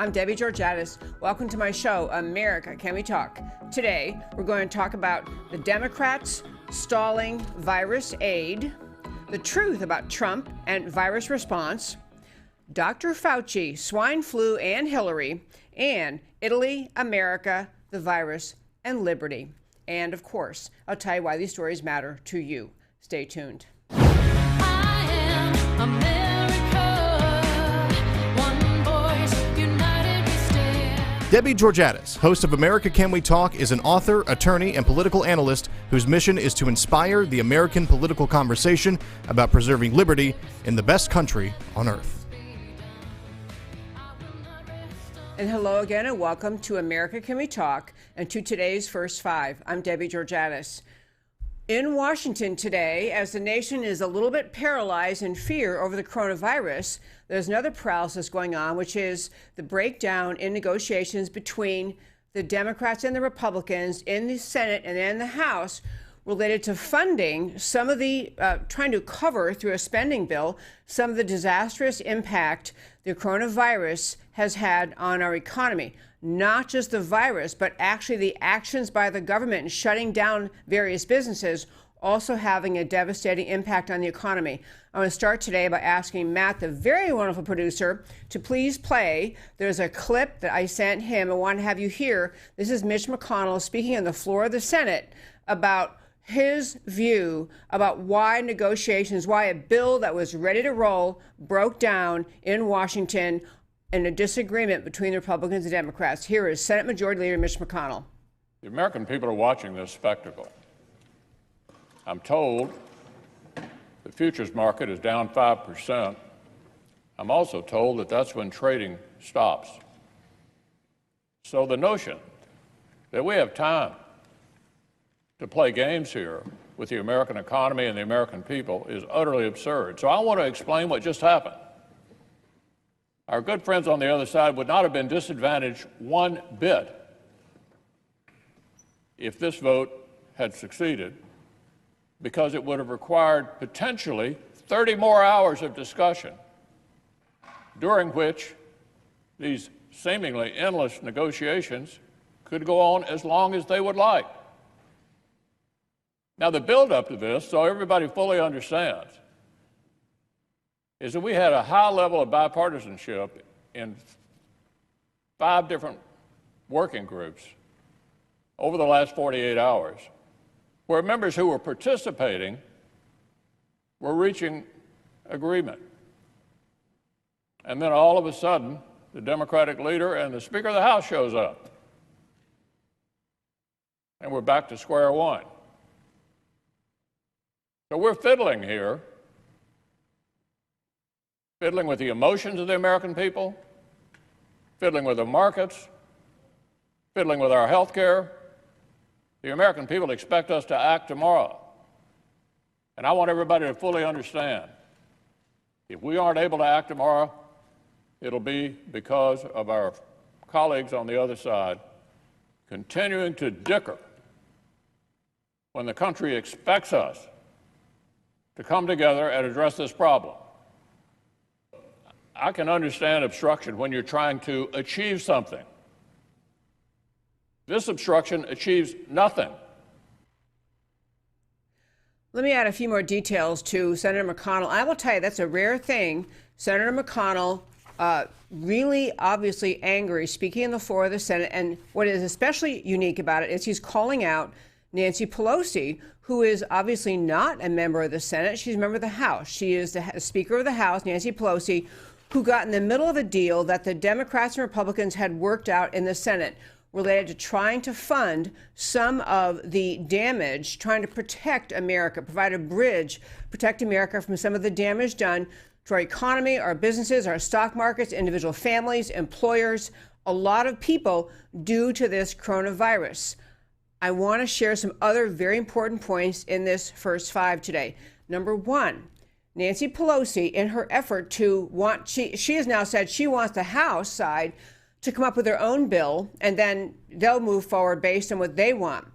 I'm Debbie Georgatos. Welcome to my show, America, Can We Talk? Today, we're going to talk about the Democrats stalling virus aid, the truth about Trump and virus response, Dr. Fauci, swine flu and Hillary, and Italy, America, the virus, and liberty. And of course, I'll tell you why these stories matter to you. Stay tuned. I am America, one voice, united we stand. Debbie Georgatos, host of America Can We Talk, is an author, attorney, and political analyst whose mission is to inspire the American political conversation about preserving liberty in the best country on earth. And hello again, and welcome to America Can We Talk, and to today's First Five. I'm Debbie Georgatos. In Washington today, as the nation is a little bit paralyzed in fear over the coronavirus, there's another paralysis going on, which is the breakdown in negotiations between the Democrats and the Republicans in the Senate and in the House related to funding some of the, trying to cover through a spending bill, some of the disastrous impact the coronavirus has had on our economy. Not just the virus, but actually the actions by the government in shutting down various businesses also having a devastating impact on the economy. I want to start today by asking Matt, the very wonderful producer, to please play. There's a clip that I sent him. I want to have you hear. This is Mitch McConnell speaking on the floor of the Senate about his view about why negotiations, why a bill that was ready to roll broke down in Washington in a disagreement between the Republicans and Democrats. Here is Senate Majority Leader Mitch McConnell. The American people are watching this spectacle. I'm told the futures market is down 5%. I'm also told that that's when trading stops. So the notion that we have time to play games here with the American economy and the American people is utterly absurd. So I want to explain what just happened. Our good friends on the other side would not have been disadvantaged one bit if this vote had succeeded, because it would have required potentially 30 more hours of discussion, during which these seemingly endless negotiations could go on as long as they would like. Now, the buildup to this, so everybody fully understands, is that we had a high level of bipartisanship in 5 different working groups over the last 48 hours, where members who were participating were reaching agreement. And then all of a sudden, the Democratic leader and the Speaker of the House shows up. And we're back to square one. So we're fiddling here, fiddling with the emotions of the American people, fiddling with the markets, fiddling with our health care. The American people expect us to act tomorrow. And I want everybody to fully understand, if we aren't able to act tomorrow, it'll be because of our colleagues on the other side continuing to dicker when the country expects us to come together and address this problem. I can understand obstruction when you're trying to achieve something. This obstruction achieves nothing. Let me add a few more details to Senator McConnell. I will tell you, that's a rare thing. Senator McConnell, really obviously angry, speaking on the floor of the Senate. And what is especially unique about it is he's calling out Nancy Pelosi, who is obviously not a member of the Senate. She's a member of the House. She is the Speaker of the House, Nancy Pelosi, who got in the middle of a deal that the Democrats and Republicans had worked out in the Senate related to trying to fund some of the damage, trying to protect America, provide a bridge, protect America from some of the damage done to our economy, our businesses, our stock markets, individual families, employers, a lot of people due to this coronavirus. I want to share some other very important points in this First Five today. Number one, Nancy Pelosi, in her effort to she has now said she wants the House side to come up with their own bill, and then they'll move forward based on what they want.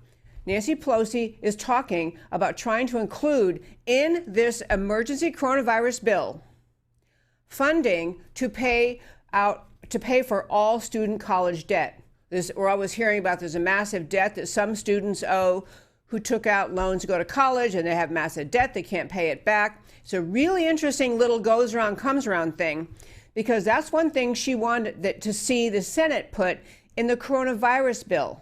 Nancy Pelosi is talking about trying to include in this emergency coronavirus bill funding to pay out to pay for all student college debt. We're always hearing about there's a massive debt that some students owe who took out loans to go to college, and they have massive debt. They can't pay it back. It's a really interesting little goes around, comes around thing, because that's one thing she wanted to see the Senate put in the coronavirus bill,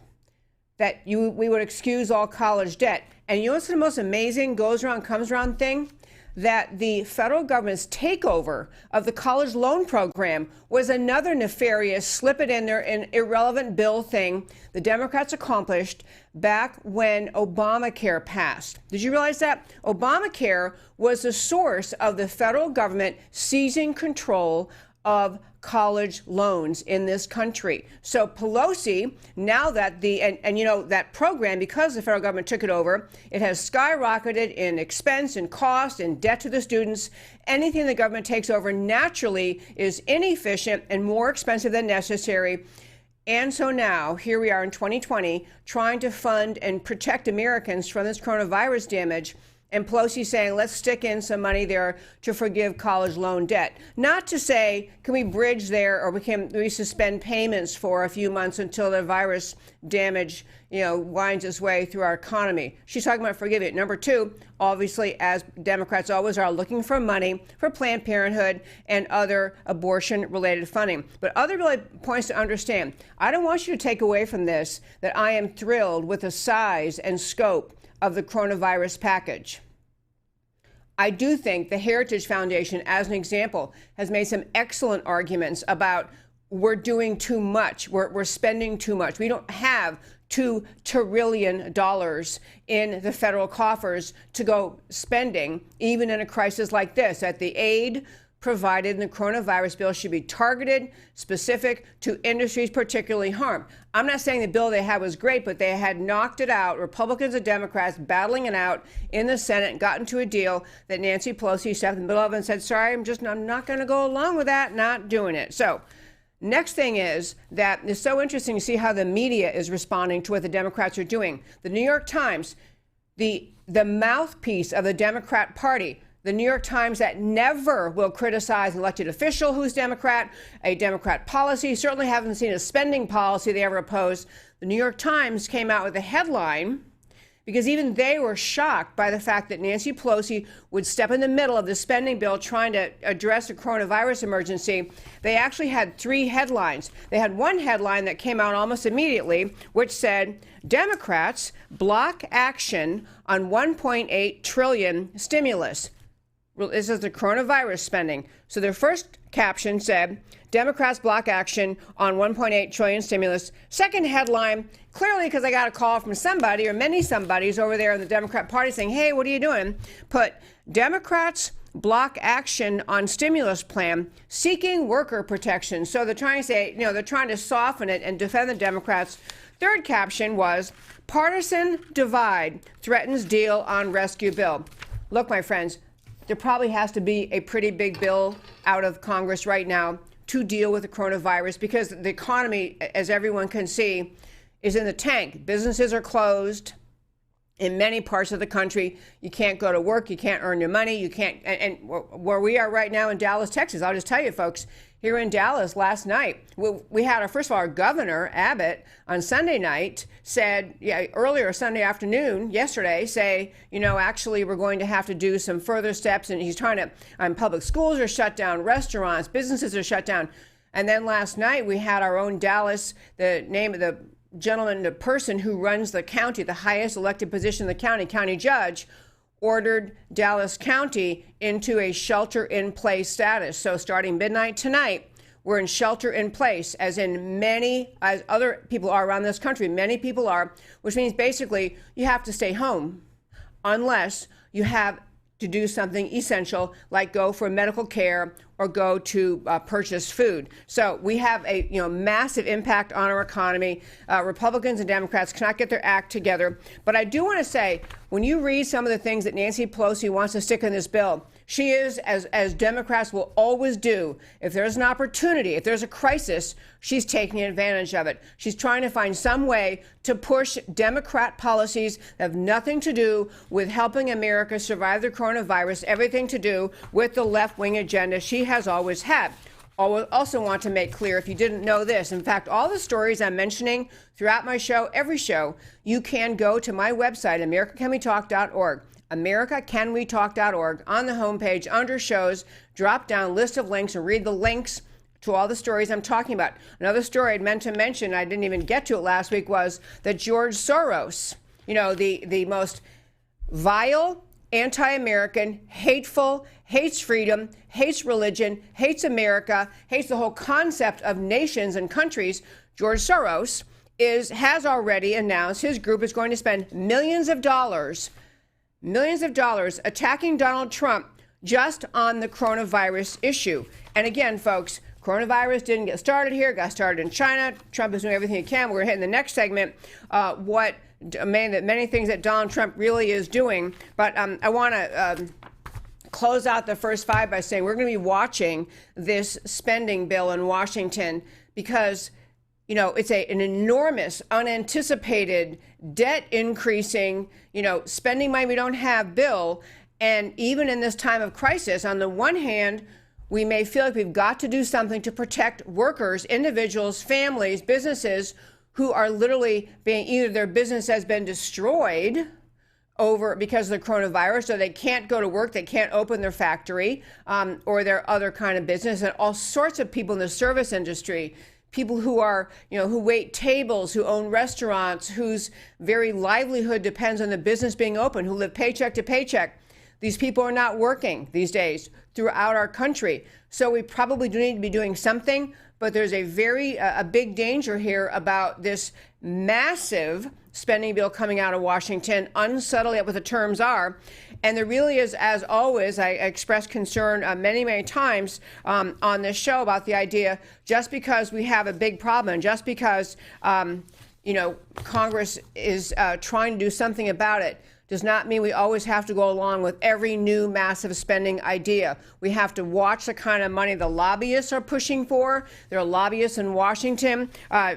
that we would excuse all college debt. And you know what's the most amazing goes around, comes around thing? That the federal government's takeover of the college loan program was another nefarious, slip it in there, an irrelevant bill thing the Democrats accomplished back when Obamacare passed. Did you realize that? Obamacare was the source of the federal government seizing control of college loans in this country. So Pelosi, now that and you know, that program, because the federal government took it over, it has skyrocketed in expense and cost and debt to the students. Anything the government takes over naturally is inefficient and more expensive than necessary. And so now, here we are in 2020, trying to fund and protect Americans from this coronavirus damage. And Pelosi saying, let's stick in some money there to forgive college loan debt. Not to say, can we bridge there, or can we suspend payments for a few months until the virus damage, winds its way through our economy. She's talking about forgiving it. Number two, obviously, as Democrats always are, looking for money for Planned Parenthood and other abortion-related funding. But other really points to understand. I don't want you to take away from this that I am thrilled with the size and scope of the coronavirus package. I do think the Heritage Foundation, as an example, has made some excellent arguments about we're doing too much, we're spending too much. We don't have $2 trillion in the federal coffers to go spending, even in a crisis like this. That the aid provided in the coronavirus bill should be targeted, specific to industries particularly harmed. I'm not saying the bill they had was great, but they had knocked it out, Republicans and Democrats battling it out in the Senate, and gotten to a deal that Nancy Pelosi stepped in the middle of and said, sorry, I'm not going to go along with that, not doing it. So next thing is that it's so interesting to see how the media is responding to what the Democrats are doing. The New York Times, the mouthpiece of the Democrat Party, the New York Times that never will criticize an elected official who's Democrat, a Democrat policy, certainly haven't seen a spending policy they ever opposed. The New York Times came out with a headline, because even they were shocked by the fact that Nancy Pelosi would step in the middle of the spending bill trying to address the coronavirus emergency. They actually had three headlines. They had one headline that came out almost immediately, which said, Democrats block action on $1.8 trillion stimulus. This is the coronavirus spending. So their first caption said, Democrats block action on $1.8 trillion stimulus. Second headline, clearly because I got a call from somebody or many somebodies over there in the Democrat Party saying, hey, what are you doing? Put Democrats block action on stimulus plan seeking worker protection. So they're trying to say, they're trying to soften it and defend the Democrats. Third caption was partisan divide threatens deal on rescue bill. Look, my friends, there probably has to be a pretty big bill out of Congress right now to deal with the coronavirus, because the economy, as everyone can see, is in the tank. Businesses are closed in many parts of the country. You can't go to work. You can't earn your money. You can't. And where we are right now in Dallas, Texas, I'll just tell you, folks, here in Dallas last night, we had first of all, our governor, Abbott, on Sunday night said, earlier Sunday afternoon, yesterday, say, actually we're going to have to do some further steps. And he's trying to, public schools are shut down, restaurants, businesses are shut down. And then last night we had our own Dallas, the name of the gentleman, the person who runs the county, the highest elected position in the county judge, ordered Dallas County into a shelter-in-place status. So starting midnight tonight, we're in shelter-in-place, as other people are around this country. Many people are, which means basically you have to stay home unless you have to do something essential, like go for medical care or go to purchase food. So we have a massive impact on our economy. Republicans and Democrats cannot get their act together. But I do want to say, when you read some of the things that Nancy Pelosi wants to stick in this bill, she is, as Democrats will always do, if there's an opportunity, if there's a crisis, she's taking advantage of it. She's trying to find some way to push Democrat policies that have nothing to do with helping America survive the coronavirus, everything to do with the left-wing agenda she has always had. Also want to make clear, if you didn't know this, in fact, all the stories I'm mentioning throughout my show, every show, you can go to my website, americacanwetalk.org. americacanwetalk.org. On the homepage, under shows, drop down list of links and read the links to all the stories I'm talking about. Another story I'd meant to mention, I didn't even get to it last week, was that George Soros, the most vile, anti-American, hateful, hates freedom, hates religion, hates America, hates the whole concept of nations and countries. George Soros has already announced his group is going to spend millions of dollars attacking Donald Trump just on the coronavirus issue. And again, folks, coronavirus didn't get started here, it got started in China. Trump is doing everything he can. We're going to hit in the next segment many things that Donald Trump really is doing. But I want to close out the first five by saying we're going to be watching this spending bill in Washington because, it's an enormous, unanticipated, debt increasing, spending money we don't have bill. And even in this time of crisis, on the one hand, we may feel like we've got to do something to protect workers, individuals, families, businesses who are literally being, either their business has been destroyed because of the coronavirus, so they can't go to work, they can't open their factory, or their other kind of business, and all sorts of people in the service industry, people who are, who wait tables, who own restaurants, whose very livelihood depends on the business being open, who live paycheck to paycheck. These people are not working these days throughout our country. So we probably do need to be doing something, but there's a big danger here about this massive spending bill coming out of Washington, unsettled yet what the terms are. And there really is, as always, I expressed concern many, many times on this show about the idea, just because we have a big problem, just because, Congress is trying to do something about it, does not mean we always have to go along with every new massive spending idea. We have to watch the kind of money the lobbyists are pushing for. There are lobbyists in Washington.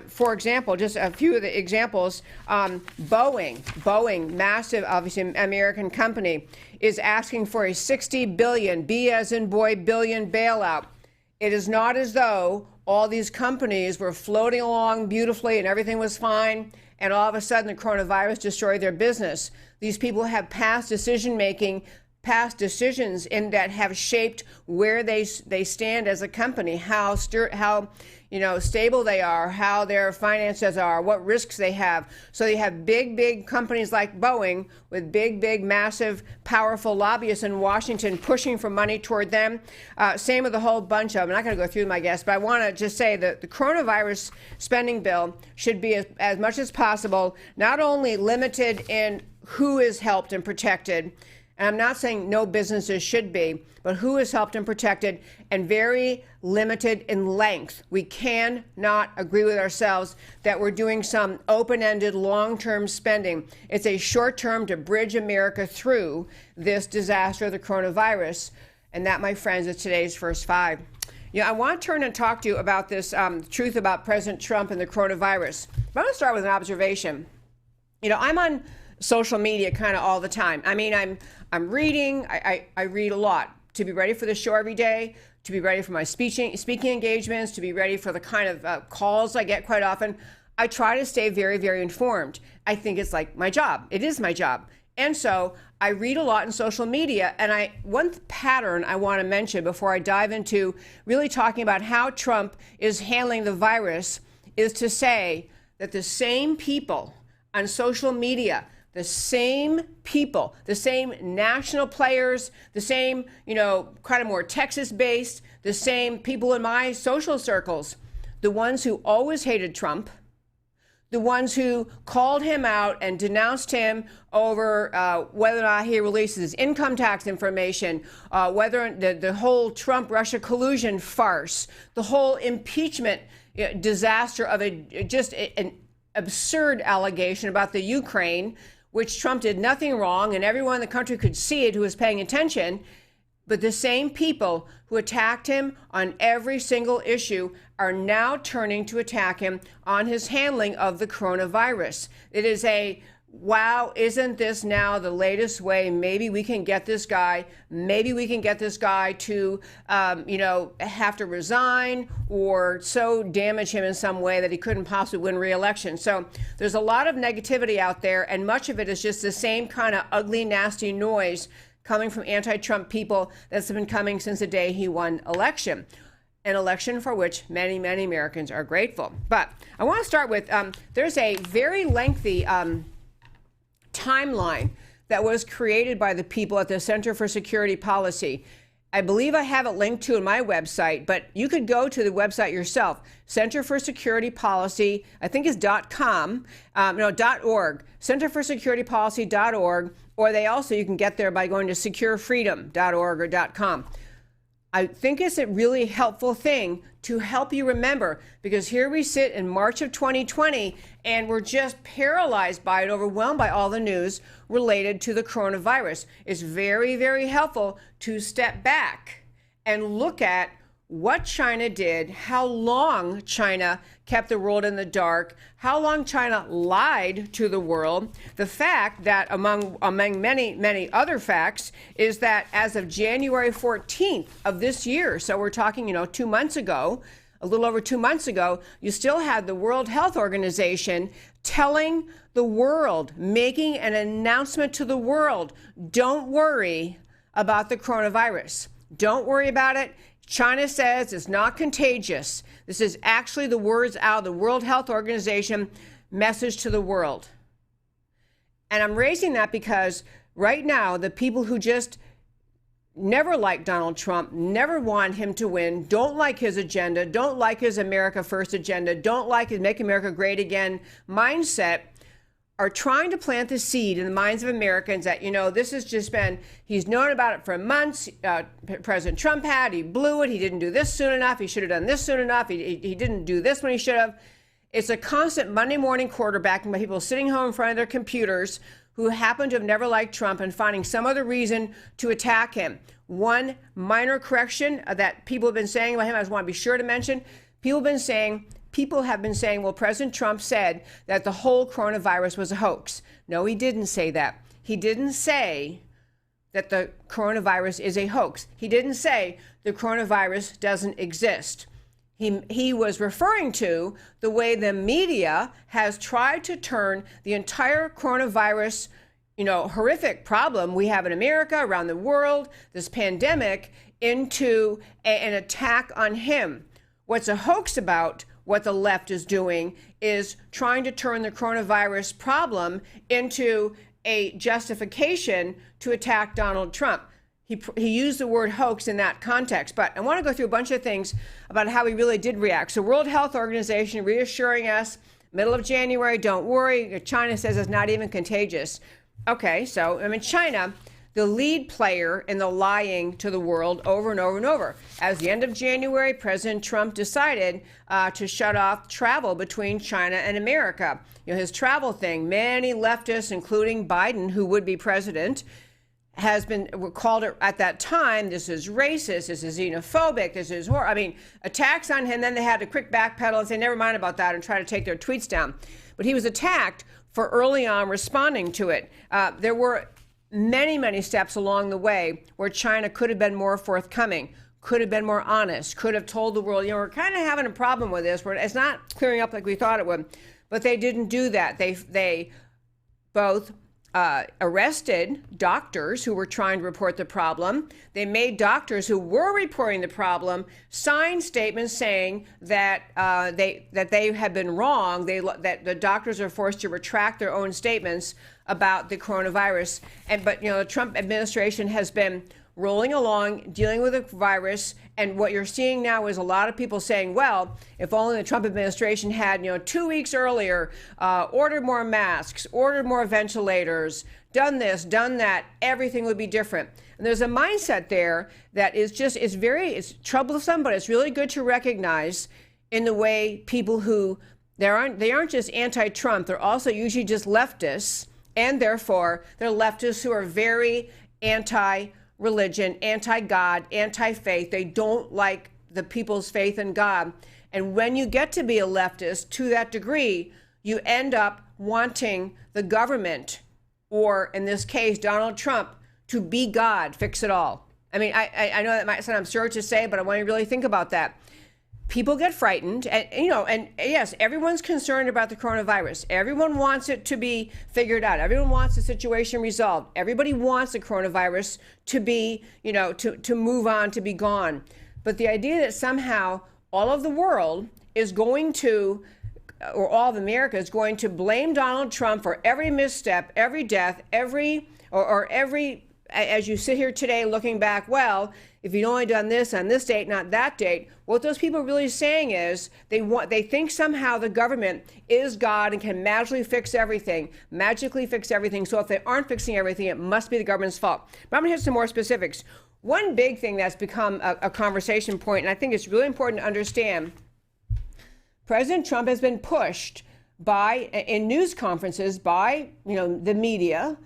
For example, just a few of the examples, Boeing, massive, obviously American company, is asking for a $60 billion, B as in boy, billion bailout. It is not as though all these companies were floating along beautifully and everything was fine, and all of a sudden the coronavirus destroyed their business. These people have past decisions that have shaped where they stand as a company, how stable they are, how their finances are, what risks they have. So you have big companies like Boeing with big, massive, powerful lobbyists in Washington pushing for money toward them. Same with a whole bunch of them. I'm not going to go through them, I guess, but I want to just say that the coronavirus spending bill should be as much as possible, not only limited in who is helped and protected, and I'm not saying no businesses should be, but who is helped and protected, and very limited in length. We cannot agree with ourselves that we're doing some open-ended long-term spending. It's a short-term to bridge America through this disaster of the coronavirus. And that, my friends, is today's first five. I want to turn and talk to you about this truth about President Trump and the coronavirus. But I want to start with an observation. I'm on social media kind of all the time. I mean, I'm reading. I read a lot to be ready for the show every day, to be ready for my speaking engagements, to be ready for the kind of calls I get quite often. I try to stay very, very informed. I think it's like my job. It is my job. And so I read a lot in social media. And one pattern I want to mention before I dive into really talking about how Trump is handling the virus is to say that the same people on social media, the same people, the same national players, the same, kind of more Texas-based, the same people in my social circles, the ones who always hated Trump, the ones who called him out and denounced him over whether or not he releases his income tax information, whether the whole Trump-Russia collusion farce, the whole impeachment disaster of an absurd allegation about the Ukraine, which Trump did nothing wrong, and everyone in the country could see it who was paying attention. But the same people who attacked him on every single issue are now turning to attack him on his handling of the coronavirus. It is wow, isn't this now the latest way? Maybe we can get this guy. Maybe we can get this guy to, have to resign or so damage him in some way that he couldn't possibly win re-election. So there's a lot of negativity out there, and much of it is just the same kind of ugly, nasty noise coming from anti-Trump people that's been coming since the day he won election. An election for which many, many Americans are grateful. But I want to start with, there's a very lengthy timeline that was created by the people at the Center for Security Policy. I believe I have it linked to in my website, but you could go to the website yourself. Center for Security Policy, I think is .com, .org, centerforsecuritypolicy.org, or you can get there by going to securefreedom.org or .com. I think it's a really helpful thing to help you remember, because here we sit in March of 2020 and we're just paralyzed by it, overwhelmed by all the news related to the coronavirus. It's very, very helpful to step back and look at what China did, how long China kept the world in the dark, how long China lied to the world. The fact that among many, many other facts is that as of January 14th of this year, so we're talking, 2 months ago, a little over 2 months ago, you still had the World Health Organization telling the world, making an announcement to the world, don't worry about the coronavirus. Don't worry about it. China says it's not contagious. This is actually the words out of the World Health Organization message to the world. And I'm raising that because right now, the people who just never liked Donald Trump, never want him to win, don't like his agenda, don't like his America First agenda, don't like his Make America Great Again mindset, are trying to plant the seed in the minds of Americans that, this has just been, he's known about it for months. President Trump he blew it. He didn't do this soon enough. He should have done this soon enough. He didn't do this when he should have. It's a constant Monday morning quarterbacking by people sitting home in front of their computers who happen to have never liked Trump and finding some other reason to attack him. One minor correction that people have been saying about him, I just want to be sure to mention, people have been saying, well, President Trump said that the whole coronavirus was a hoax. No, he didn't say that. He didn't say that the coronavirus is a hoax. He didn't say the coronavirus doesn't exist. He was referring to the way the media has tried to turn the entire coronavirus, horrific problem we have in America, around the world, this pandemic, into an attack on him. What's a hoax about what the left is doing is trying to turn the coronavirus problem into a justification to attack Donald Trump. He used the word hoax in that context, but I want to go through a bunch of things about how he really did react. So World Health Organization reassuring us, middle of January, don't worry, China says it's not even contagious. Okay, so China, the lead player in the lying to the world over and over and over. As the end of January, President Trump decided to shut off travel between China and America. His travel thing, many leftists, including Biden, who would be president, has been called it at that time, this is racist, this is xenophobic, this is attacks on him. Then they had to quick backpedal and say, never mind about that, and try to take their tweets down. But he was attacked for early on responding to it. There were many, many steps along the way where China could have been more forthcoming, could have been more honest, could have told the world, we're kind of having a problem with this. It's not clearing up like we thought it would. But they didn't do that. They both arrested doctors who were trying to report the problem. They made doctors who were reporting the problem sign statements saying that they had been wrong. That the doctors are forced to retract their own statements about the coronavirus. But the Trump administration has been rolling along, dealing with the virus. And what you're seeing now is a lot of people saying, well, if only the Trump administration had, 2 weeks earlier, ordered more masks, ordered more ventilators, done this, done that, everything would be different. And there's a mindset there that is just, it's troublesome, but it's really good to recognize in the way people who, they aren't just anti-Trump, they're also usually just leftists, and therefore they're leftists who are very anti-religion, anti-God, anti-faith. They don't like the people's faith in God. And when you get to be a leftist to that degree, you end up wanting the government, or in this case, Donald Trump, to be God, fix it all. I mean, I know that might sound absurd to say, but I want you to really think about that. People get frightened, and and yes, everyone's concerned about the coronavirus. Everyone wants it to be figured out. Everyone wants the situation resolved. Everybody wants the coronavirus to be, to move on, to be gone. But the idea that somehow all of the world is going to, or all of America is going to blame Donald Trump for every misstep, every death, every, as you sit here today looking back, well, if you'd only done this on this date, not that date, what those people are really saying is they think somehow the government is God and can magically fix everything. So if they aren't fixing everything, it must be the government's fault. But I'm going to hit some more specifics. One big thing that's become a conversation point, and I think it's really important to understand, President Trump has been pushed in news conferences by, the media,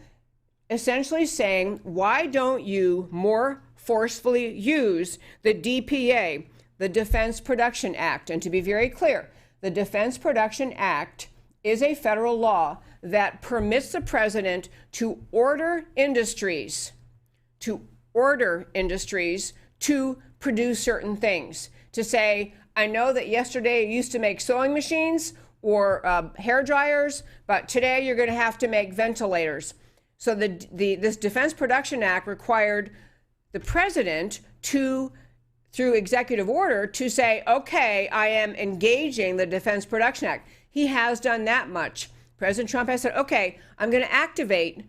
essentially saying, why don't you more forcefully use the DPA, the Defense Production Act? And to be very clear, the Defense Production Act is a federal law that permits the president to order industries to produce certain things. To say, I know that yesterday you used to make sewing machines or hair dryers, but today you're going to have to make ventilators. So this Defense Production Act required the president to, through executive order, to say, okay, I am engaging the Defense Production Act. He has done that much. President Trump has said, okay, I'm going to activate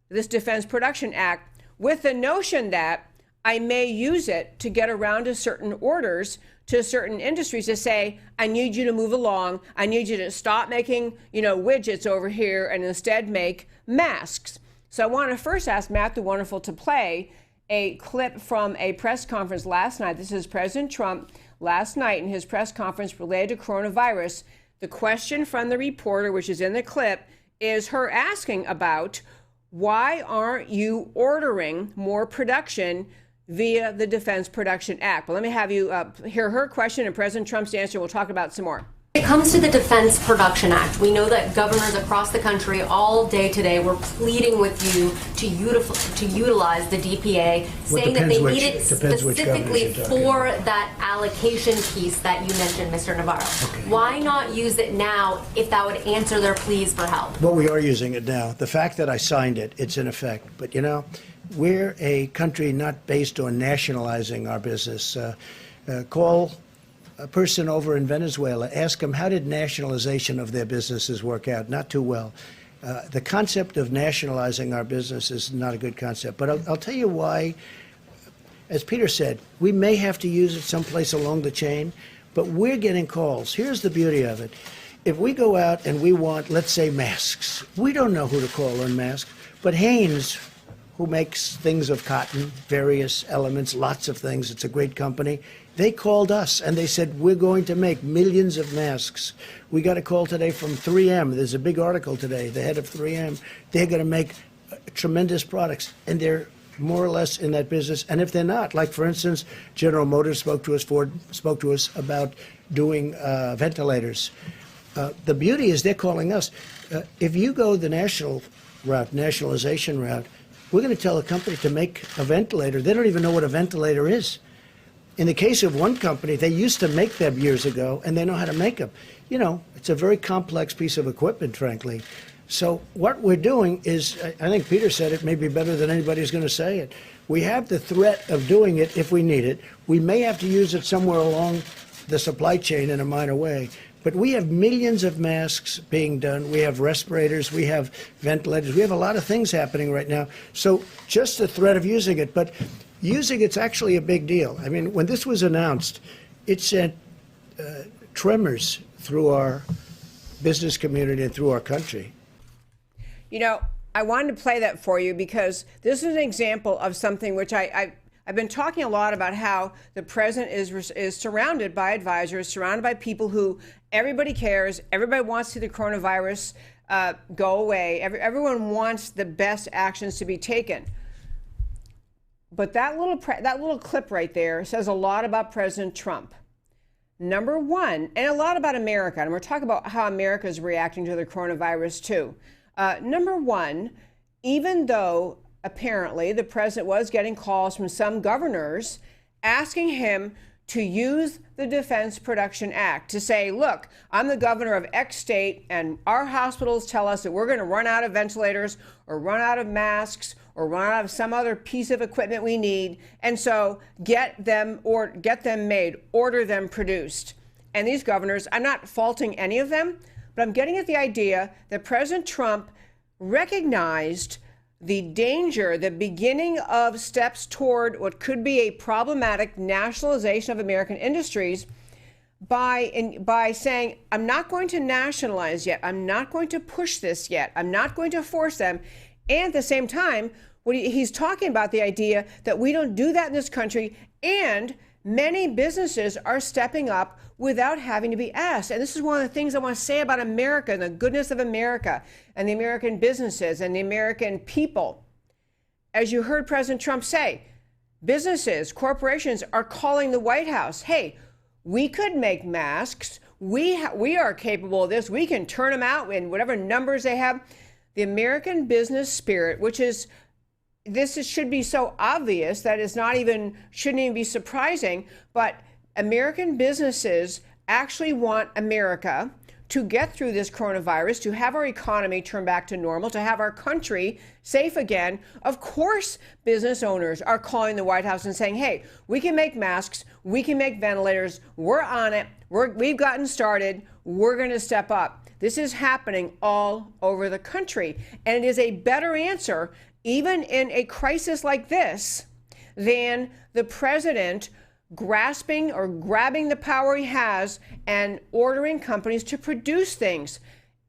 this Defense Production Act with the notion that I may use it to get around to certain orders to certain industries to say, I need you to move along. I need you to stop making, widgets over here and instead make masks. So I want to first ask Matt the Wonderful to play a clip from a press conference last night. This is President Trump last night in his press conference related to coronavirus. The question from the reporter, which is in the clip, is her asking about why aren't you ordering more production via the Defense Production Act? But let me have you hear her question and President Trump's answer. We'll talk about some more. When it comes to the Defense Production Act, we know that governors across the country all day today were pleading with you to utilize the DPA, saying that they need it specifically for that allocation piece that you mentioned, Mr. Navarro. Okay. Why not use it now if that would answer their pleas for help? Well, we are using it now. The fact that I signed it, it's in effect. But, we're a country not based on nationalizing our business. Call a person over in Venezuela, ask them how did nationalization of their businesses work out? Not too well. The concept of nationalizing our business is not a good concept. But I'll tell you why. As Peter said, we may have to use it someplace along the chain, but we're getting calls. Here's the beauty of it. If we go out and we want, let's say, masks, we don't know who to call on masks, but Hanes, who makes things of cotton, various elements, lots of things, it's a great company, they called us and they said, we're going to make millions of masks. We got a call today from 3M. There's a big article today, the head of 3M. They're going to make tremendous products, and they're more or less in that business. And if they're not, like, for instance, General Motors spoke to us, Ford spoke to us about doing ventilators. The beauty is they're calling us. If you go the national route, nationalization route, we're going to tell a company to make a ventilator. They don't even know what a ventilator is. In the case of one company, they used to make them years ago, and they know how to make them. It's a very complex piece of equipment, frankly. So what we're doing is, I think Peter said it maybe better than anybody's going to say it. We have the threat of doing it if we need it. We may have to use it somewhere along the supply chain in a minor way. But we have millions of masks being done. We have respirators. We have ventilators. We have a lot of things happening right now. So just the threat of using it. But using it's actually a big deal. I mean, when this was announced, it sent tremors through our business community and through our country. I wanted to play that for you because this is an example of something which I've been talking a lot about, how the president is surrounded by advisors, surrounded by people who everybody cares, everybody wants to see the coronavirus go away, everyone wants the best actions to be taken. But that little clip right there says a lot about President Trump. Number one, and a lot about America, and we're talking about how America is reacting to the coronavirus too. Number one, even though apparently the president was getting calls from some governors asking him to use the Defense Production Act to say, look, I'm the governor of X state and our hospitals tell us that we're going to run out of ventilators or run out of masks or run out of some other piece of equipment we need. And so get them made, order them produced. And these governors, I'm not faulting any of them, but I'm getting at the idea that President Trump recognized the danger, the beginning of steps toward what could be a problematic nationalization of American industries by saying, I'm not going to nationalize yet. I'm not going to push this yet. I'm not going to force them. And at the same time, he's talking about the idea that we don't do that in this country, and many businesses are stepping up without having to be asked. And this is one of the things I want to say about America and the goodness of America and the American businesses and the American people. As you heard President Trump say, businesses, corporations are calling the White House, hey, we could make masks. We are capable of this. We can turn them out in whatever numbers they have. The American business spirit, should be so obvious that shouldn't even be surprising, but American businesses actually want America to get through this coronavirus, to have our economy turn back to normal, to have our country safe again. Of course, business owners are calling the White House and saying, hey, we can make masks, we can make ventilators, we're on it, we've gotten started, we're going to step up. This is happening all over the country, and it is a better answer, even in a crisis like this, than the president grasping or grabbing the power he has and ordering companies to produce things.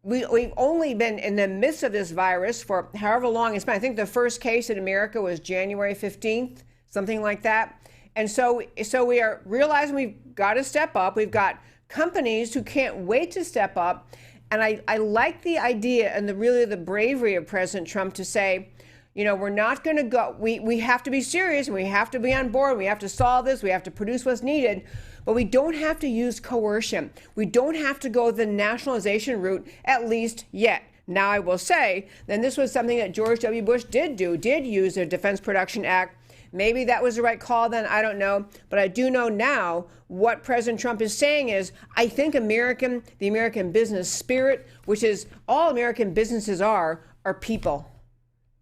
We've only been in the midst of this virus for however long it's been. I think the first case in America was January 15th, something like that. And so we are realizing we've got to step up. We've got companies who can't wait to step up. And I like the idea and the bravery of President Trump to say, we're not going to go. We have to be serious and we have to be on board. We have to solve this. We have to produce what's needed. But we don't have to use coercion. We don't have to go the nationalization route, at least yet. Now, I will say, then this was something that George W. Bush did use the Defense Production Act. Maybe that was the right call then. I don't know. But I do know now what President Trump is saying is, I think the American business spirit, which is all American businesses are people.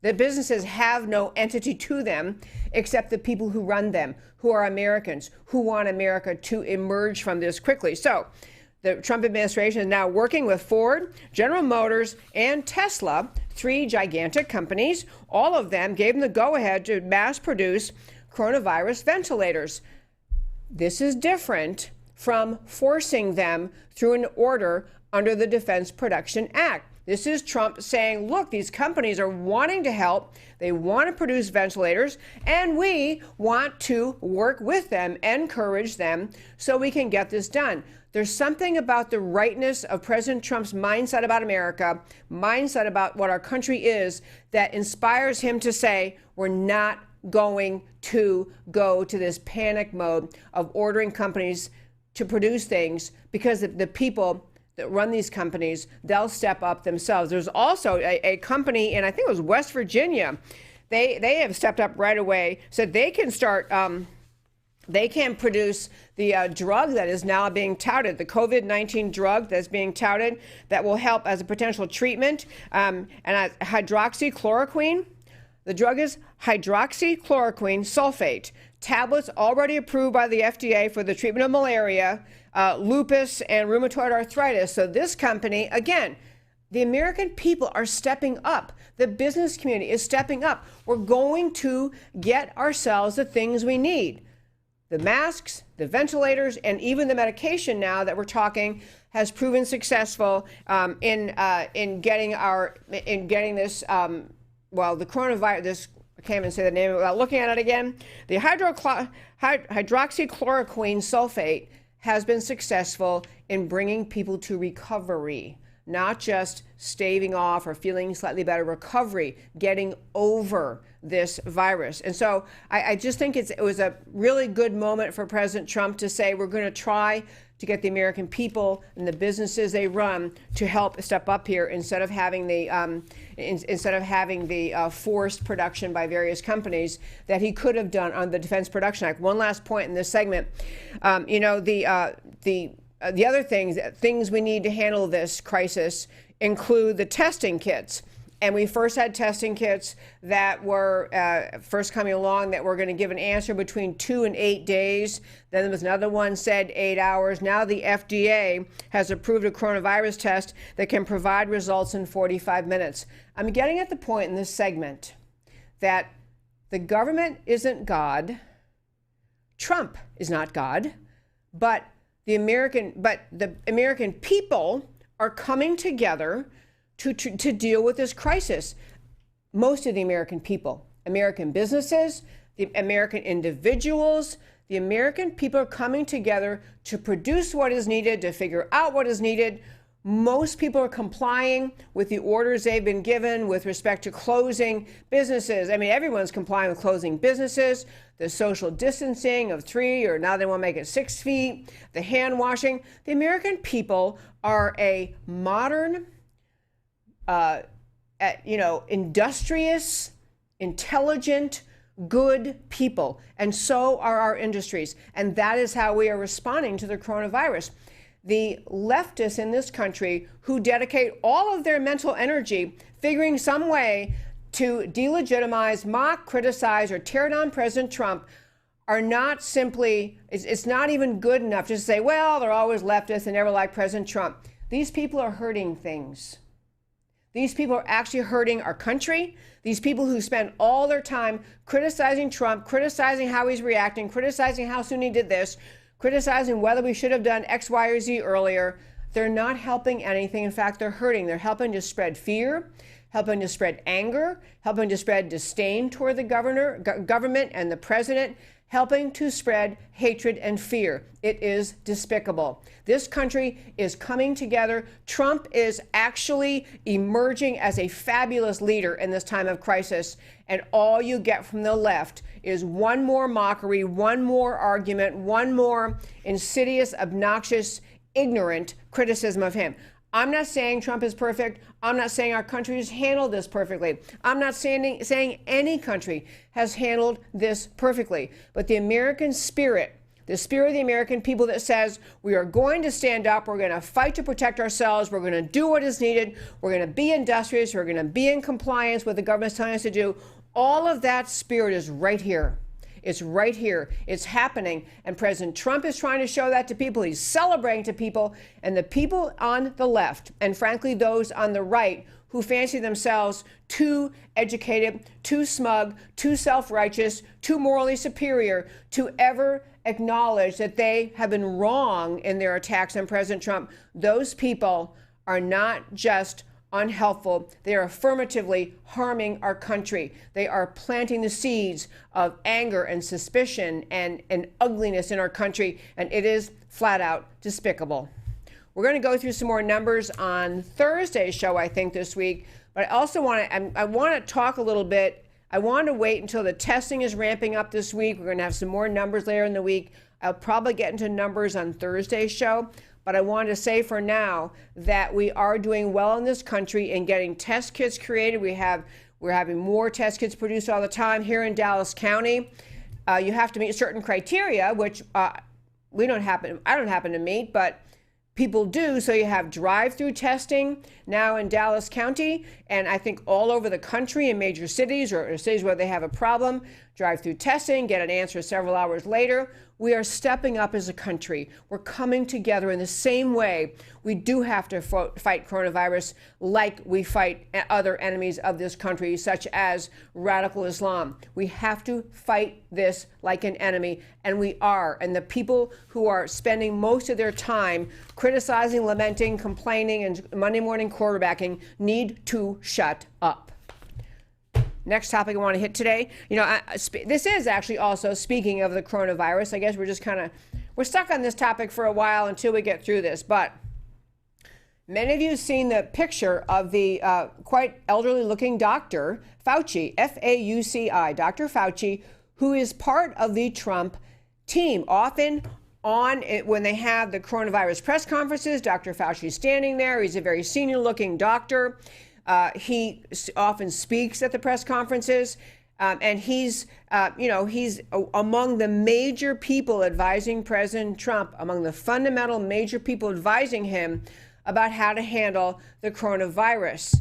The businesses have no entity to them except the people who run them, who are Americans, who want America to emerge from this quickly. So the Trump administration is now working with Ford, General Motors, and Tesla, 3 gigantic companies. All of them gave them the go-ahead to mass produce coronavirus ventilators. This is different from forcing them through an order under the Defense Production Act. This is Trump saying, look, these companies are wanting to help. They want to produce ventilators, and we want to work with them, encourage them so we can get this done. There's something about the rightness of President Trump's mindset about America, mindset about what our country is, that inspires him to say, we're not going to go to this panic mode of ordering companies to produce things, because the people that run these companies, they'll step up themselves. There's also a company in, I think it was West Virginia, they have stepped up right away, so they can start, they can produce the drug that is now being touted, the COVID-19 drug that's being touted that will help as a potential treatment, and hydroxychloroquine. The drug is hydroxychloroquine sulfate, tablets already approved by the FDA for the treatment of malaria, lupus, and rheumatoid arthritis. So this company, again, the American people are stepping up. The business community is stepping up. We're going to get ourselves the things we need. The masks, the ventilators, and even the medication now that we're talking has proven successful in getting this, the coronavirus, I can't even say the name without looking at it again. The hydroxychloroquine sulfate has been successful in bringing people to recovery. not just staving off or feeling slightly better, recovery, getting over this virus. And so I just think it was a really good moment for President Trump to say, we're going to try to get the American people and the businesses they run to help step up here instead of having the forced production by various companies that he could have done on the Defense Production Act. One last point in this segment, the other things we need to handle this crisis include the testing kits. And we first had testing kits that were first coming along that were going to give an answer between 2 and 8 days. Then there was another one said 8 hours. Now the FDA has approved a coronavirus test that can provide results in 45 minutes. I'm getting at the point in this segment that the government isn't God. Trump is not God, but the American people are coming together to deal with this crisis. Most of the American people, American businesses, the American individuals, the American people are coming together to produce what is needed, to figure out what is needed. Most people are complying with the orders they've been given with respect to closing businesses. I mean, everyone's complying with closing businesses, the social distancing of 3, or now they want to make it 6 feet, the hand washing. The American people are a modern, industrious, intelligent, good people. And so are our industries. And that is how we are responding to the coronavirus. The leftists in this country who dedicate all of their mental energy figuring some way to delegitimize, mock, criticize, or tear down President Trump are not simply, it's not even good enough just to say, well, they're always leftists and never like President Trump. These people are hurting things. These people are actually hurting our country. These people who spend all their time criticizing Trump, criticizing how he's reacting, criticizing how soon he did this, criticizing whether we should have done X, Y, or Z earlier, they're not helping anything. In fact, they're hurting. They're helping to spread fear, helping to spread anger, helping to spread disdain toward the government and the president, helping to spread hatred and fear. It is despicable. This country is coming together. Trump is actually emerging as a fabulous leader in this time of crisis. And all you get from the left is one more mockery, one more argument, one more insidious, obnoxious, ignorant criticism of him. I'm not saying Trump is perfect. I'm not saying our country has handled this perfectly. I'm not saying any country has handled this perfectly. But the American spirit, the spirit of the American people that says we are going to stand up, we're going to fight to protect ourselves, we're going to do what is needed, we're going to be industrious, we're going to be in compliance with the government's telling us to do, all of that spirit is right here. It's right here. It's happening. And President Trump is trying to show that to people. He's celebrating to people. And the people on the left, and frankly, those on the right who fancy themselves too educated, too smug, too self-righteous, too morally superior to ever acknowledge that they have been wrong in their attacks on President Trump, those people are not just unhelpful. They are affirmatively harming our country. They are planting the seeds of anger and suspicion and ugliness in our country, and it is flat out despicable. We're going to go through some more numbers on Thursday's show, I think, this week, but I also want to talk a little bit. I want to wait until the testing is ramping up this week. We're going to have some more numbers later in the week. I'll probably get into numbers on Thursday's show. But I wanted to say for now that we are doing well in this country in getting test kits created. We're having more test kits produced all the time here in Dallas County. You have to meet certain criteria, which I don't happen to meet, but people do. So you have drive-through testing now in Dallas County, and I think all over the country in major cities or cities where they have a problem, drive-through testing, get an answer several hours later. We are stepping up as a country. We're coming together in the same way. We do have to fight coronavirus like we fight other enemies of this country, such as radical Islam. We have to fight this like an enemy, and we are. And the people who are spending most of their time criticizing, lamenting, complaining, and Monday morning quarterbacking need to shut up. Next topic I want to hit today, this is actually also speaking of the coronavirus. I guess we're just we're stuck on this topic for a while until we get through this. But Many of you have seen the picture of the quite elderly looking doctor, Fauci, F-A-U-C-I, Dr. Fauci, who is part of the Trump team. Often on it, when they have the coronavirus press conferences, Dr. Fauci is standing there. He's a very senior looking doctor. He often speaks at the press conferences. And he's among the major people advising President Trump, among the fundamental major people advising him about how to handle the coronavirus.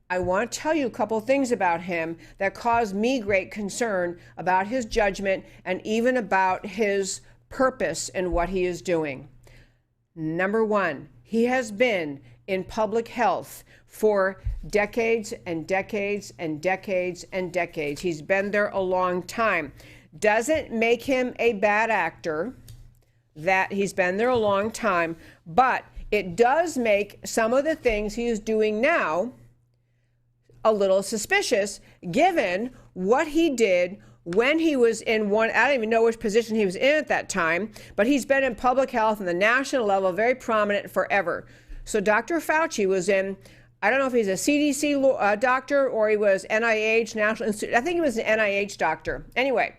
I want to tell you a couple things about him that cause me great concern about his judgment and even about his purpose in what he is doing. Number one, he has been in public health for decades and decades and decades and decades. He's been there a long time. Doesn't make him a bad actor that he's been there a long time, but it does make some of the things he is doing now a little suspicious, given what he did when he was in one, I don't even know which position he was in at that time, but he's been in public health on the national level, very prominent forever. So Dr. Fauci was in, I don't know if he's a CDC doctor or he was NIH, National Institute. I think he was an NIH doctor. Anyway,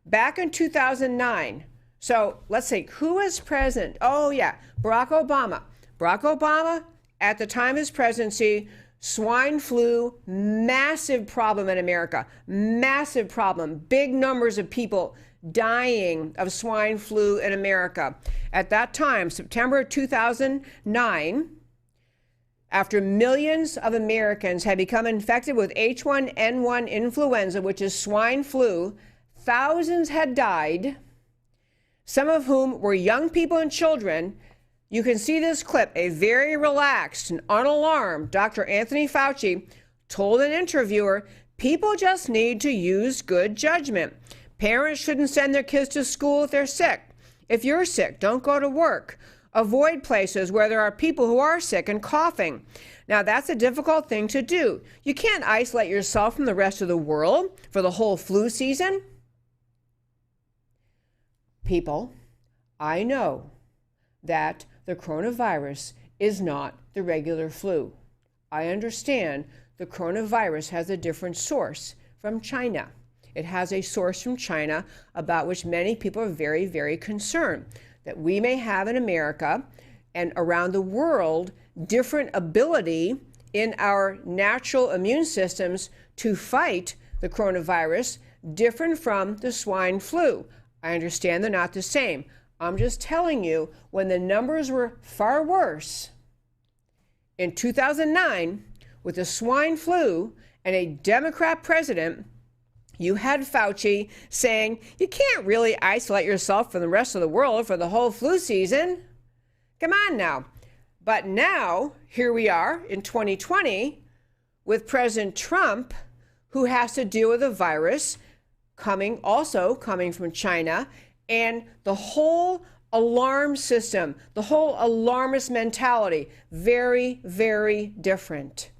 back in 2009, so let's see, who was president? Oh yeah, Barack Obama. Barack Obama, at the time of his presidency, swine flu, massive problem in America, massive problem, big numbers of people dying of swine flu in America. At that time, September 2009, after millions of Americans had become infected with H1N1 influenza, which is swine flu, thousands had died, some of whom were young people and children. You can see this clip. A very relaxed and unalarmed Dr. Anthony Fauci told an interviewer, people just need to use good judgment. Parents shouldn't send their kids to school if they're sick. If you're sick, don't go to work. Avoid places where there are people who are sick and coughing. Now, that's a difficult thing to do. You can't isolate yourself from the rest of the world for the whole flu season. People, I know that the coronavirus is not the regular flu. I understand the coronavirus has a different source from China. It has a source from China about which many people are very, very concerned, that we may have in America and around the world different ability in our natural immune systems to fight the coronavirus, different from the swine flu. I understand they're not the same. I'm just telling you, when the numbers were far worse in 2009 with the swine flu and a Democrat president, you had Fauci saying, you can't really isolate yourself from the rest of the world for the whole flu season. Come on now. But now, here we are in 2020 with President Trump, who has to deal with a virus coming from China, and the whole alarm system, the whole alarmist mentality, very, very different.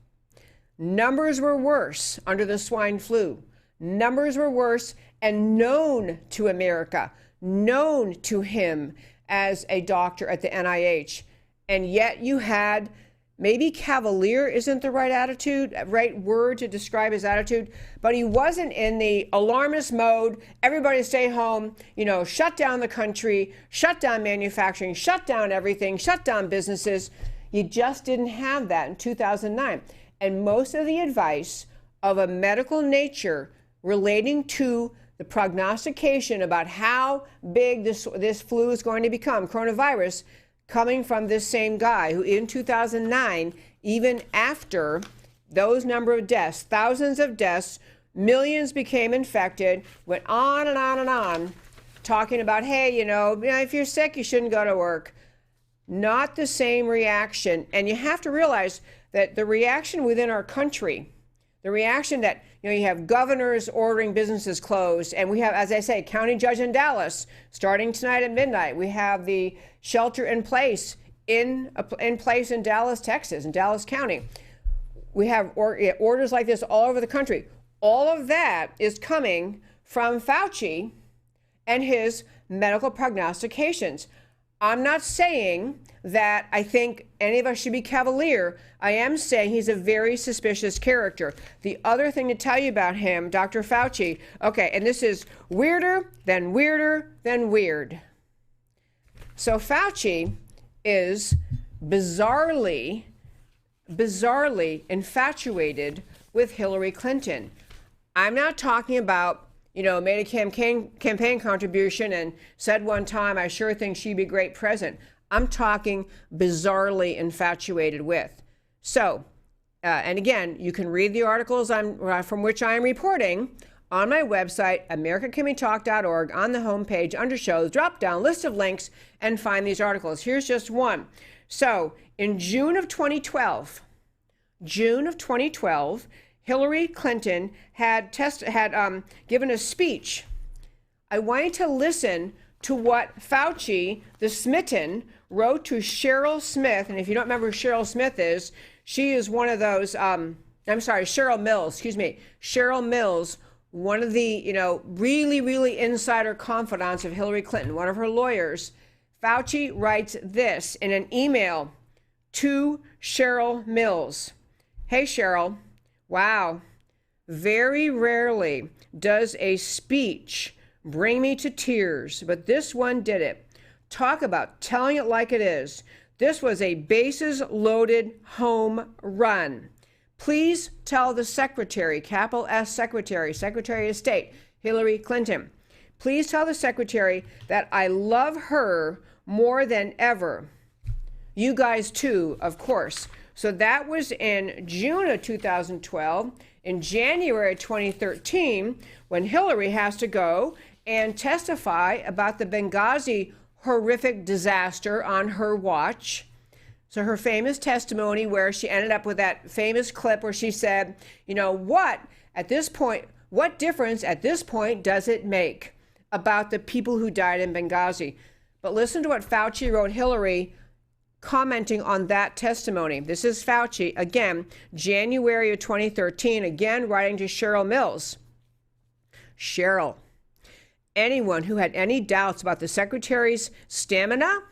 Numbers were worse under the swine flu. Numbers were worse and known to America, known to him as a doctor at the NIH. And yet you had, maybe cavalier isn't the right word to describe his attitude, but he wasn't in the alarmist mode, everybody stay home, shut down the country, shut down manufacturing, shut down everything, shut down businesses. You just didn't have that in 2009. And most of the advice of a medical nature relating to the prognostication about how big this flu is going to become, coronavirus, coming from this same guy who in 2009, even after those number of deaths, thousands of deaths, millions became infected, went on and on and on, talking about, hey, if you're sick, you shouldn't go to work. Not the same reaction. And you have to realize that the reaction within our country, the reaction that, you have governors ordering businesses closed, and we have, as I say, county judge in Dallas starting tonight at midnight. We have the shelter in place in Dallas, Texas, in Dallas County. We have orders like this all over the country. All of that is coming from Fauci and his medical prognostications. I'm not saying that I think any of us should be cavalier. I am saying he's a very suspicious character. The other thing to tell you about him, Dr. Fauci, okay, and this is weirder than weirder than weird. So Fauci is bizarrely infatuated with Hillary Clinton. I'm not talking about, made a campaign contribution and said one time, I sure think she'd be a great president. I'm talking bizarrely infatuated with. So, and again, you can read the articles from which I am reporting on my website, americacanwetalk.org, on the homepage, under shows, drop down list of links, and find these articles. Here's just one. So, in June of 2012, Hillary Clinton had given a speech. I want you to listen to what Fauci, the Smitten, wrote to Cheryl Smith. And if you don't remember who Cheryl Smith is, she is one of those, Cheryl Mills, Cheryl Mills, one of the, really, really insider confidants of Hillary Clinton, one of her lawyers. Fauci writes this in an email to Cheryl Mills. Hey, Cheryl. Wow. Very rarely does a speech bring me to tears, but this one did it. Talk about telling it like it is. This was a bases-loaded home run. Please tell the secretary, capital S secretary, Secretary of State, Hillary Clinton. Please tell the secretary that I love her more than ever. You guys too, of course. So that was in June of 2012. In January 2013, when Hillary has to go and testify about the Benghazi horrific disaster on her watch. So her famous testimony where she ended up with that famous clip where she said, what difference at this point does it make about the people who died in Benghazi? But listen to what Fauci wrote Hillary commenting on that testimony. This is Fauci, again, January of 2013, again writing to Cheryl Mills. Cheryl, anyone who had any doubts about the Secretary's stamina,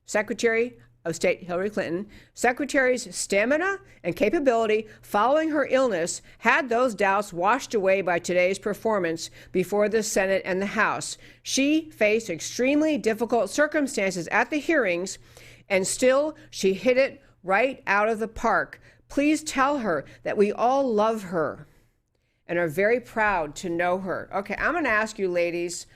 Secretary of State Hillary Clinton, Secretary's stamina and capability following her illness had those doubts washed away by today's performance before the Senate and the House. She faced extremely difficult circumstances at the hearings, and still she hit it right out of the park. Please tell her that we all love her and are very proud to know her. Okay, I'm going to ask you, ladies,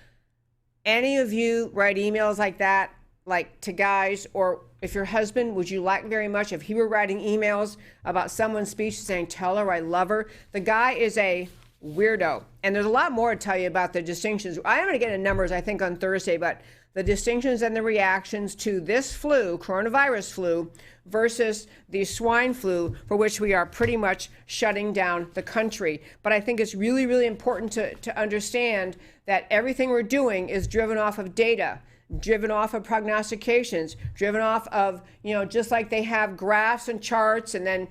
any of you write emails like that, like to guys, or if your husband, would you like very much if he were writing emails about someone's speech saying, tell her I love her? The guy is a weirdo. And there's a lot more to tell you about the distinctions. I am going to get into numbers, I think, on Thursday, but the distinctions and the reactions to this flu, coronavirus flu, versus the swine flu, for which we are pretty much shutting down the country. But I think it's really, really important to understand that everything we're doing is driven off of data, driven off of prognostications, driven off of, just like they have graphs and charts, and then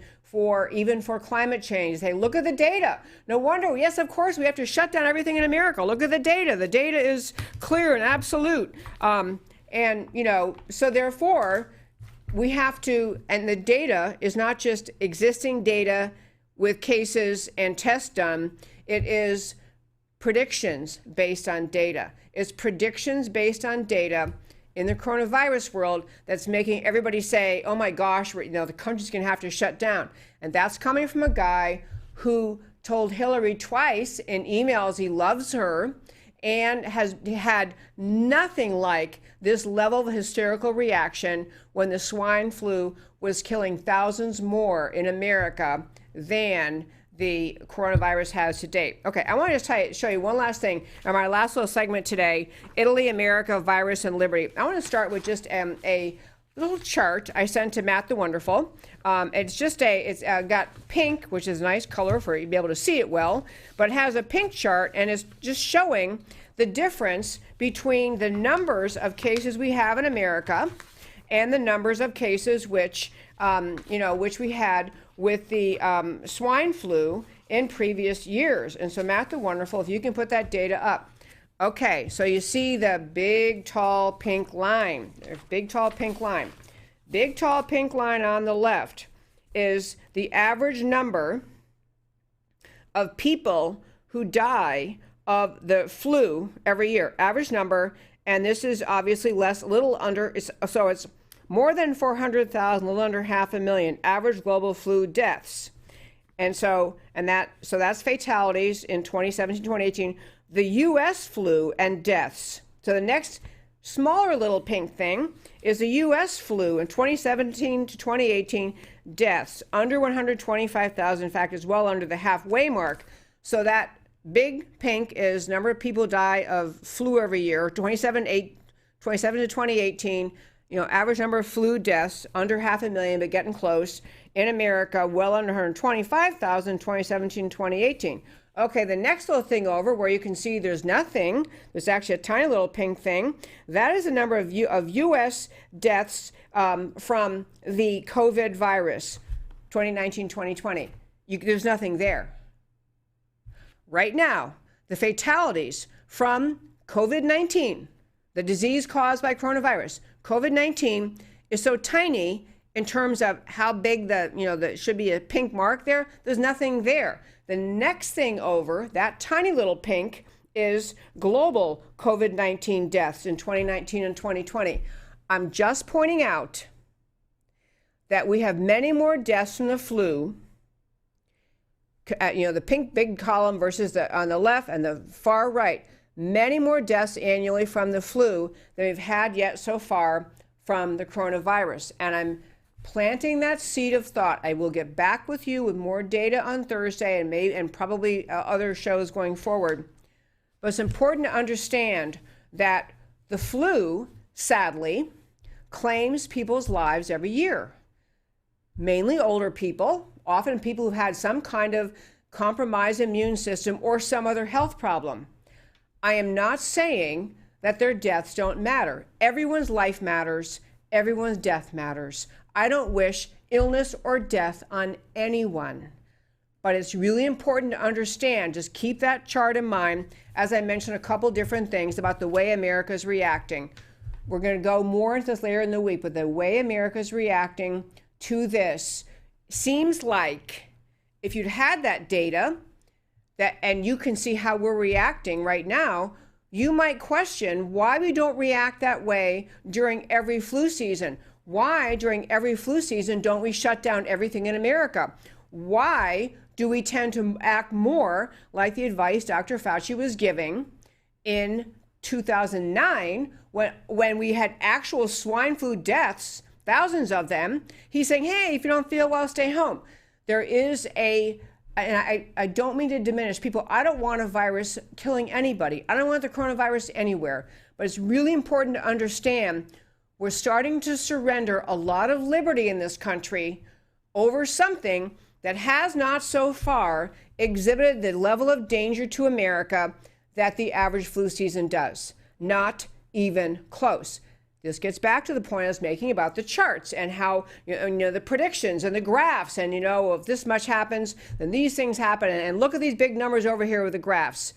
even for climate change, they look at the data. No wonder, yes, of course, we have to shut down everything in America. Look at the data. The data is clear and absolute. So therefore, we have to, and the data is not just existing data with cases and tests done. It is predictions based on data. It's predictions based on data in the coronavirus world that's making everybody say, oh my gosh, the country's going to have to shut down. And that's coming from a guy who told Hillary twice in emails he loves her and has had nothing like this level of hysterical reaction when the swine flu was killing thousands more in America than the coronavirus has to date. Okay, I want to just show you one last thing in my last little segment today, Italy, America, virus, and liberty. I want to start with just a little chart I sent to Matt the Wonderful. It's got pink, which is a nice color for you to be able to see it well, but it has a pink chart, and it's just showing the difference between the numbers of cases we have in America and the numbers of cases which we had with the swine flu in previous years. And so Matt the Wonderful, if you can put that data up. Okay, so you see the big, tall, pink line. There's big, tall, pink line. Big, tall, pink line on the left is the average number of people who die of the flu every year. Average number, and this is obviously less, a little under, so it's more than 400,000, a little under 500,000 average global flu deaths. And so that's fatalities in 2017, 2018. The U.S. flu and deaths. So the next smaller little pink thing is the U.S. flu in 2017 to 2018 deaths under 125,000. In fact, is well under the halfway mark. So that big pink is number of people die of flu every year. 27 to 2018. Average number of flu deaths under 500,000, but getting close. In America, well under 125,000, 2017, 2018. Okay, the next little thing over where you can see there's nothing, there's actually a tiny little pink thing. That is the number of U.S. deaths from the COVID virus, 2019, 2020. There's nothing there. Right now, the fatalities from COVID-19, the disease caused by coronavirus, COVID-19 is so tiny in terms of how big there should be a pink mark there. There's nothing there. The next thing over, that tiny little pink, is global COVID-19 deaths in 2019 and 2020. I'm just pointing out that we have many more deaths from the flu, the pink big column versus on the left and the far right, many more deaths annually from the flu than we've had yet so far from the coronavirus. And I'm planting that seed of thought. I will get back with you with more data on Thursday and probably other shows going forward. But it's important to understand that the flu, sadly, claims people's lives every year. Mainly older people, often people who've had some kind of compromised immune system or some other health problem. I am not saying that their deaths don't matter. Everyone's life matters. Everyone's death matters. I don't wish illness or death on anyone. But it's really important to understand, just keep that chart in mind, as I mentioned a couple different things about the way America's reacting. We're going to go more into this later in the week, but the way America's reacting to this seems like if you'd had that data, and you can see how we're reacting right now, you might question why we don't react that way during every flu season. Why, during every flu season, don't we shut down everything in America? Why do we tend to act more like the advice Dr. Fauci was giving in 2009 when we had actual swine flu deaths, thousands of them? He's saying, hey, if you don't feel well, stay home. There is and I don't mean to diminish people. I don't want a virus killing anybody. I don't want the coronavirus anywhere. But it's really important to understand we're starting to surrender a lot of liberty in this country over something that has not so far exhibited the level of danger to America that the average flu season does. Not even close. This gets back to the point I was making about the charts and how, the predictions and the graphs and, if this much happens, then these things happen. And look at these big numbers over here with the graphs.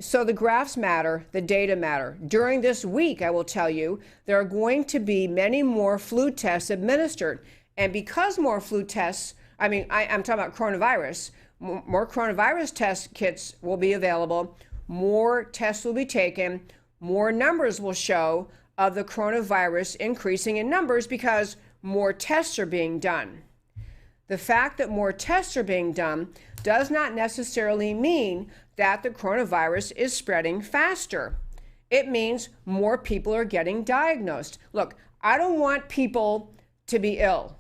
So the graphs matter, the data matter. During this week, I will tell you, there are going to be many more flu tests administered. And because more flu tests, I'm talking about coronavirus, more coronavirus test kits will be available, more tests will be taken, more numbers will show of the coronavirus increasing in numbers because more tests are being done. The fact that more tests are being done does not necessarily mean that the coronavirus is spreading faster. It means more people are getting diagnosed. Look, I don't want people to be ill.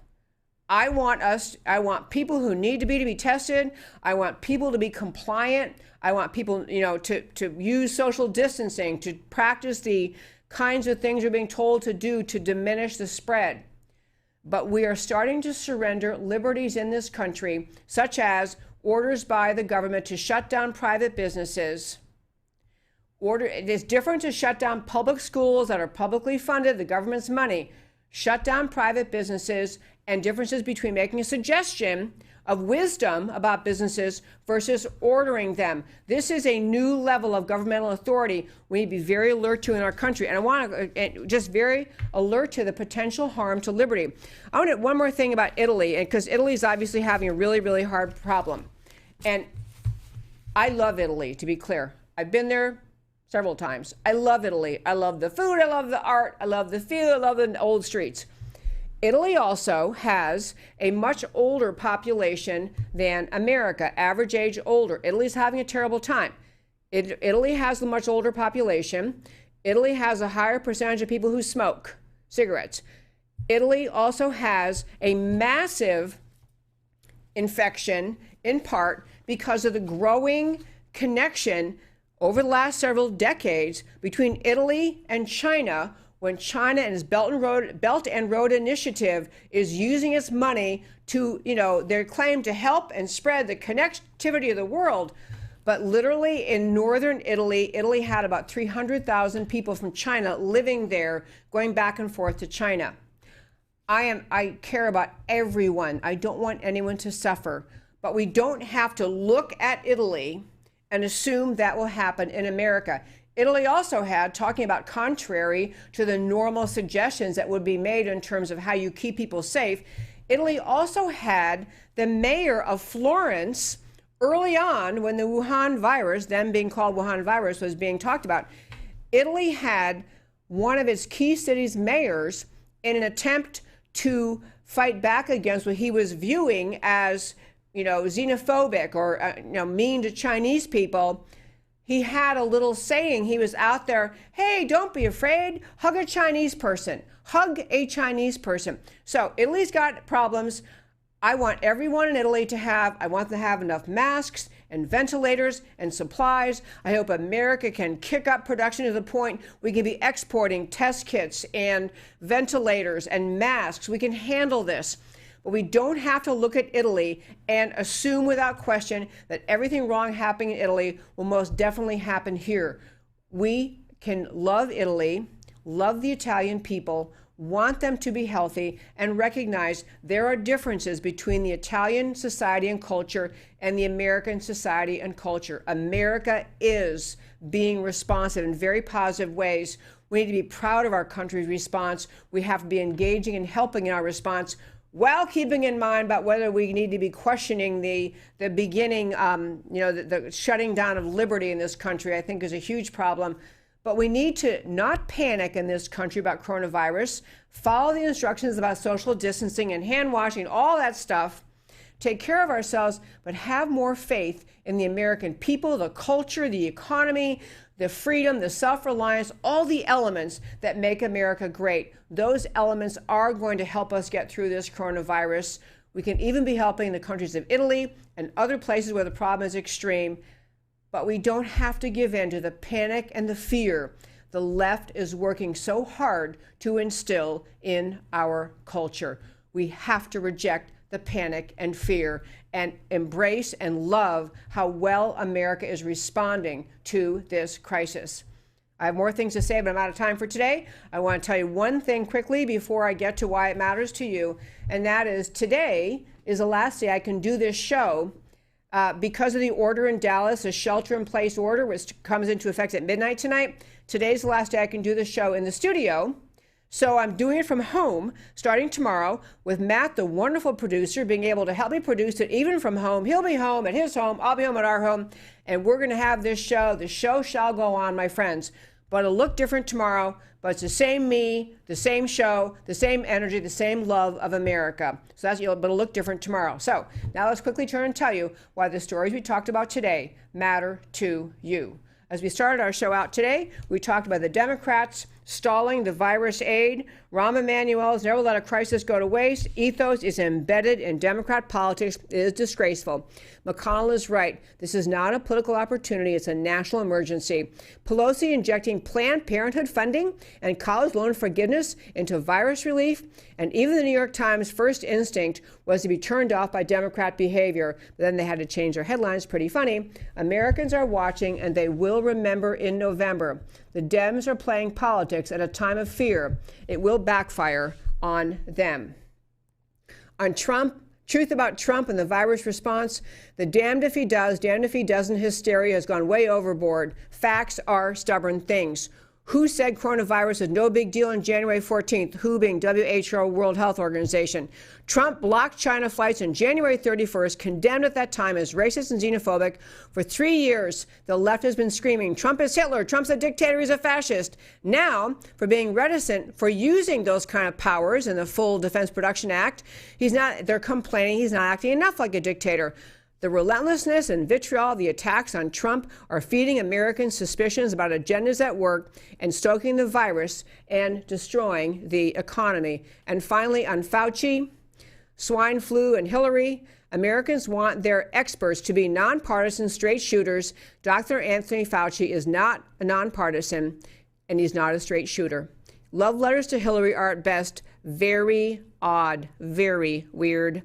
I want people who need to be tested. I want people to be compliant. I want people, to use social distancing, to practice the kinds of things we're being told to do to diminish the spread. But we are starting to surrender liberties in this country, such as orders by the government to shut down private businesses. It is different to shut down public schools that are publicly funded, the government's money, shut down private businesses, and differences between making a suggestion of wisdom about businesses versus ordering them. This is a new level of governmental authority we need to be very alert to in our country. And I want to just very alert to the potential harm to liberty. I want to one more thing about Italy, because Italy is obviously having a really, really hard problem. And I love Italy, to be clear. I've been there several times. I love Italy. I love the food. I love the art. I love the feel. I love the old streets. Italy also has a much older population than America, average age older. Italy's having a terrible time. Italy has a much older population. Italy has a higher percentage of people who smoke cigarettes. Italy also has a massive infection, in part because of the growing connection over the last several decades between Italy and China, when China and its Belt and Road Initiative is using its money to, their claim to help and spread the connectivity of the world. But literally in northern Italy, Italy had about 300,000 people from China living there, going back and forth to China. I care about everyone. I don't want anyone to suffer. But we don't have to look at Italy and assume that will happen in America. Italy also had, talking about contrary to the normal suggestions that would be made in terms of how you keep people safe, Italy also had the mayor of Florence early on when the Wuhan virus, then being called Wuhan virus, was being talked about. Italy had one of its key cities' mayors in an attempt to fight back against what he was viewing as, xenophobic or, mean to Chinese people. He had a little saying. He was out there, hey, don't be afraid. Hug a Chinese person. Hug a Chinese person. So Italy's got problems. I want everyone in Italy I want them to have enough masks and ventilators and supplies. I hope America can kick up production to the point we can be exporting test kits and ventilators and masks. We can handle this. But we don't have to look at Italy and assume without question that everything wrong happening in Italy will most definitely happen here. We can love Italy, love the Italian people, want them to be healthy, and recognize there are differences between the Italian society and culture and the American society and culture. America is being responsive in very positive ways. We need to be proud of our country's response. We have to be engaging and helping in our response, while keeping in mind about whether we need to be questioning the beginning, the shutting down of liberty in this country, I think is a huge problem. But we need to not panic in this country about coronavirus, follow the instructions about social distancing and hand washing, all that stuff, take care of ourselves, but have more faith in the American people, the culture, the economy, the freedom, the self-reliance, all the elements that make America great. Those elements are going to help us get through this coronavirus. We can even be helping the countries of Italy and other places where the problem is extreme, but we don't have to give in to the panic and the fear the left is working so hard to instill in our culture. We have to reject the panic and fear and embrace and love how well America is responding to this crisis. I have more things to say, but I'm out of time for today. I want to tell you one thing quickly before I get to why it matters to you, and that is today is the last day I can do this show because of the order in Dallas, a shelter-in-place order, which comes into effect at midnight tonight. Today's the last day I can do this show in the studio. So I'm doing it from home starting tomorrow with Matt, the wonderful producer, being able to help me produce it even from home. He'll be home at his home. I'll be home at our home. And we're going to have this show. The show shall go on, my friends. But it'll look different tomorrow. But it's the same me, the same show, the same energy, the same love of America. So but it'll look different tomorrow. So now let's quickly turn and tell you why the stories we talked about today matter to you. As we started our show out today, we talked about the Democrats stalling the virus aid. Rahm Emanuel's never let a crisis go to waste. Ethos is embedded in Democrat politics. It is disgraceful. McConnell is right. This is not a political opportunity. It's a national emergency. Pelosi injecting Planned Parenthood funding and college loan forgiveness into virus relief. And even the New York Times' first instinct was to be turned off by Democrat behavior. But then they had to change their headlines. Pretty funny. Americans are watching, and they will remember in November. The Dems are playing politics at a time of fear. It will backfire on them. On Trump Truth about Trump and the virus response. The damned if he does, damned if he doesn't hysteria has gone way overboard. Facts are stubborn things. WHO said coronavirus is no big deal on January 14th, WHO being WHO, World Health Organization. Trump blocked China flights on January 31st, condemned at that time as racist and xenophobic. For 3 years, the left has been screaming, Trump is Hitler, Trump's a dictator, he's a fascist. Now, for being reticent, for using those kind of powers in the full Defense Production Act, they're complaining he's not acting enough like a dictator. The relentlessness and vitriol of the attacks on Trump are feeding Americans suspicions about agendas at work and stoking the virus and destroying the economy. And finally, on Fauci, swine flu, and Hillary, Americans want their experts to be nonpartisan straight shooters. Dr. Anthony Fauci is not a nonpartisan, and he's not a straight shooter. Love letters to Hillary are at best very odd, very weird.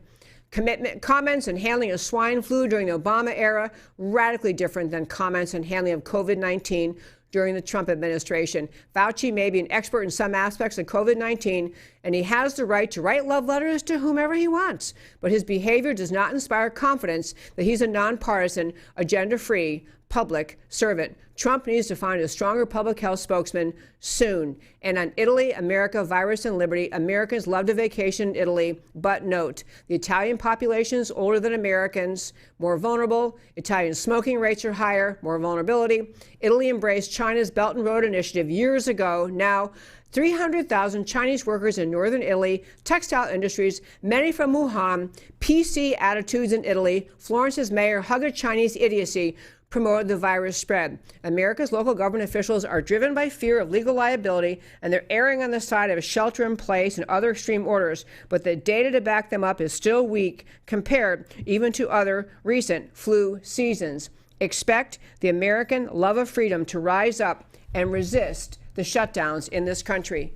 Comments and handling of swine flu during the Obama era, radically different than comments and handling of COVID-19 during the Trump administration. Fauci may be an expert in some aspects of COVID-19, and he has the right to write love letters to whomever he wants. But his behavior does not inspire confidence that he's a nonpartisan, agenda-free, public servant. Trump needs to find a stronger public health spokesman soon. And on Italy, America, virus and liberty, Americans love to vacation in Italy. But note, the Italian population is older than Americans, more vulnerable. Italian smoking rates are higher, more vulnerability. Italy embraced China's Belt and Road Initiative years ago. Now, 300,000 Chinese workers in northern Italy, textile industries, many from Wuhan, PC attitudes in Italy. Florence's mayor hugged a Chinese idiocy, promoted the virus spread. America's local government officials are driven by fear of legal liability, and they're erring on the side of shelter in place and other extreme orders. But the data to back them up is still weak compared even to other recent flu seasons. Expect the American love of freedom to rise up and resist the shutdowns in this country.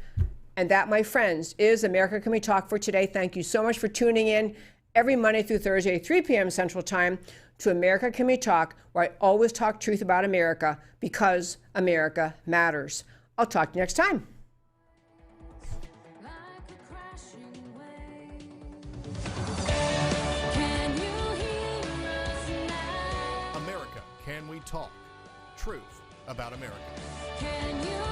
And that, my friends, is America Can We Talk for today. Thank you so much for tuning in every Monday through Thursday, 3 p.m. Central Time, to America Can We Talk, where I always talk truth about America because America matters. I'll talk to you next time. Like a crashing wave. Can you hear us now? America Can We Talk? Truth about America. Can you